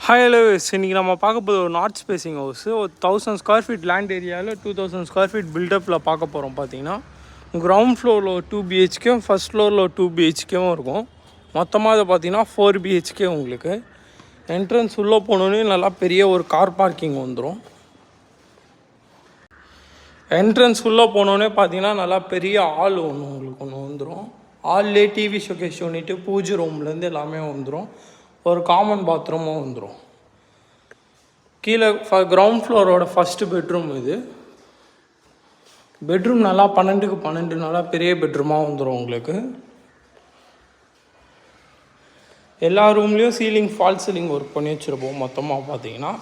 Hi hello, இன்றைக்கி நம்ம பார்க்க போகிற ஒரு நார்த் ஸ்பேசிங் ஹவுஸு. ஒரு 1000 ஸ்கொயர் ஃபீட் லேண்ட் ஏரியாவில் 2000 ஸ்கொயர் ஃபீட் பில்டப்பில் பார்க்க போகிறோம். பார்த்தீங்கன்னா கிரவுண்ட் ஃப்ளோரில் ஒரு 2 BHK, ஃபஸ்ட் ஃப்ளோரில் ஒரு 2 BHKவும் இருக்கும். மொத்தமாக அதை பார்த்தீங்கன்னா 4 BHK. உங்களுக்கு என்ட்ரன்ஸ் உள்ளே போனோன்னே நல்லா பெரிய ஒரு கார் பார்க்கிங் வந்துடும். என்ட்ரன்ஸ் உள்ளே போனோடனே பார்த்தீங்கன்னா நல்லா பெரிய ஹால் ஒன்று வந்துடும். ஹால்லே டிவி ஷோகேஸ் யூனிட்டு, பூஜை ரூம்லேருந்து எல்லாமே வந்துடும். ஒரு காமன் பாத்ரூமும் வந்துடும். கீழே கிரவுண்ட் ஃப்ளோரோட ஃபஸ்ட்டு பெட்ரூம் இது. பெட்ரூம் நல்லா 12க்கு 12 நல்லா பெரிய பெட்ரூமாக வந்துடும். உங்களுக்கு எல்லா ரூம்லேயும் சீலிங் ஃபால் சீலிங் ஒர்க் பண்ணி வச்சுருப்போம். மொத்தமாக பார்த்தீங்கன்னா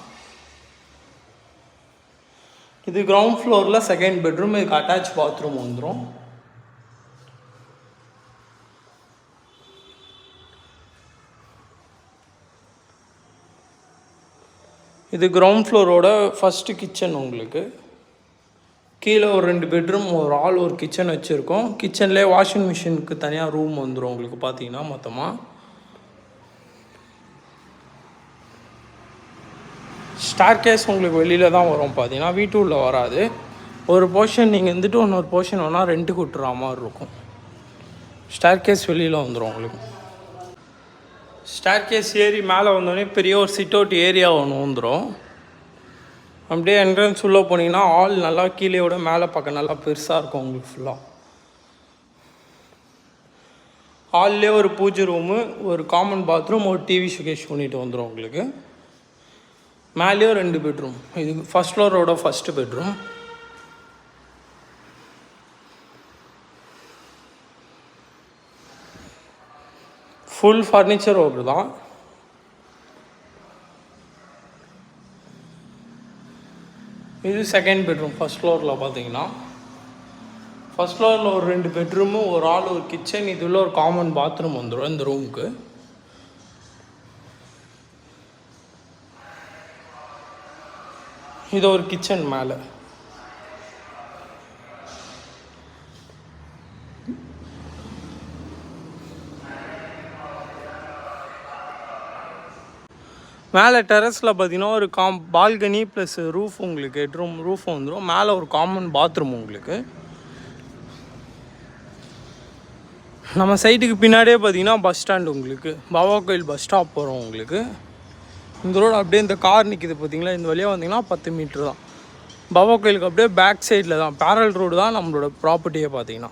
இது கிரவுண்ட் ஃப்ளோரில் செகண்ட் பெட்ரூம். இதுக்கு அட்டாச் பாத்ரூம் வந்துடும். இது கிரவுண்ட் ஃப்ளோரோட ஃபஸ்ட்டு கிச்சன். உங்களுக்கு கீழே ஒரு 2 பெட்ரூம், ஒரு ஹால், ஒரு கிச்சன் வச்சுருக்கோம். கிச்சன்லேயே வாஷிங் மிஷினுக்கு தனியாக ரூம் வந்துடும். உங்களுக்கு பார்த்தீங்கன்னா மொத்தமாக ஸ்டார் கேஸ் உங்களுக்கு வெளியில் தான் வரும். பார்த்தீங்கன்னா வீட்டு உள்ள வராது. ஒரு போர்ஷன் நீங்கள் இருந்துட்டு இன்னொரு போர்ஷன் வேணால் ரெண்ட்டுக்கு விட்டுற மாதிரி இருக்கும். ஸ்டார் கேஸ் வெளியில் வந்துடும். உங்களுக்கு ஸ்டார் கேஸ் ஏறி மேலே வந்தோடனே பெரிய ஒரு சிட் அவுட் ஏரியா ஒன்று வந்துடும். அப்படியே என்ட்ரன்ஸ் உள்ளே போனீங்கன்னா ஹால் நல்லா கீழேயோட மேலே பார்க்க நல்லா பெருசாக இருக்கும். உங்களுக்கு ஃபுல்லாக ஹால்லே ஒரு பூஜை ரூமு, ஒரு காமன் பாத்ரூம், ஒரு டிவி ஷோகேஸ் யூனிட் வந்துடும். உங்களுக்கு மேலேயோ 2 பெட்ரூம். இது ஃபஸ்ட் ஃப்ளோரோட first bedroom. Full furniture work தான். இது செகண்ட் பெட்ரூம். ஃபஸ்ட் ஃப்ளோரில் பார்த்தீங்கன்னா ஃபஸ்ட் ஃப்ளோரில் ஒரு 2 பெட்ரூமு, ஒரு ஹால், ஒரு கிச்சன். இதில் ஒரு காமன் பாத்ரூம் வந்துடும் இந்த ரூமுக்கு. இது ஒரு கிச்சன் மேலே. மேலே டெரஸில் பார்த்தீங்கன்னா ஒரு பால்கனி ப்ளஸ் ரூஃப். உங்களுக்கு ஹெட்ரூம் ரூஃப் வந்துடும். மேலே ஒரு காமன் பாத்ரூம். உங்களுக்கு நம்ம சைட்டுக்கு பின்னாடியே பார்த்தீங்கன்னா பஸ் ஸ்டாண்டு. உங்களுக்கு பாபா கோயில் பஸ் ஸ்டாப் போகிறோம். உங்களுக்கு இந்த ரோடு அப்படியே இந்த கார் நிற்கிது பார்த்தீங்களா, இந்த வழியாக வந்தீங்கன்னா 10 மீட்ரு தான். பாபா கோயிலுக்கு அப்படியே பேக் சைடில் தான் பேரல் ரோடு தான் நம்மளோட ப்ராப்பர்ட்டியே பார்த்தீங்கன்னா.